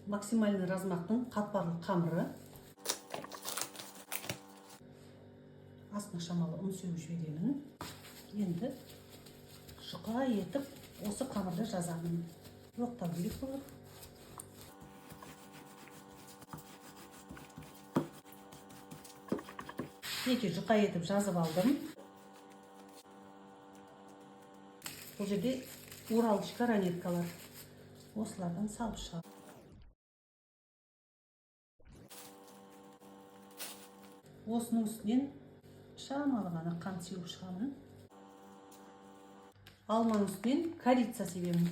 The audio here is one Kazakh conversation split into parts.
максимальный размақтың қатпарлы қамыры. Астына шамалы ұн сеуіп жіберемін. Енді жұқа етіп осы қамырды жазамын. Оқтау керек болады. Неке жұқа етіп жазып алдым. Бұл жерде уралышка ранеткалар. Осылардан салып шығамын. Осының үстінен шамалы ғана қант сеуіп шығамын. Алманың үстінен корица себемін.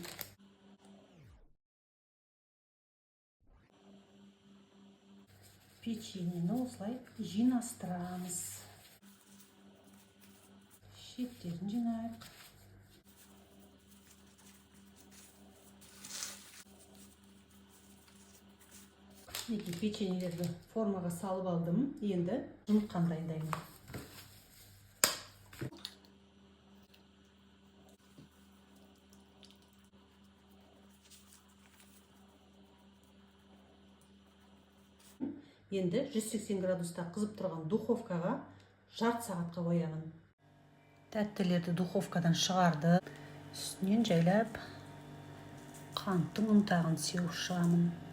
Печеньені осылай жинастырамыз. Шеттерін жинайық. Неке печеньелерді формаға салып алдым. Енді жұмыртқаны дайындаймын. Енді 180 градуста қызып тұрған духовкаға жарты сағатқа қоямын. Тәттілерді духовкадан шығарды. Үстінен жайлап қанттың ұнтағын сеуіп шығамын.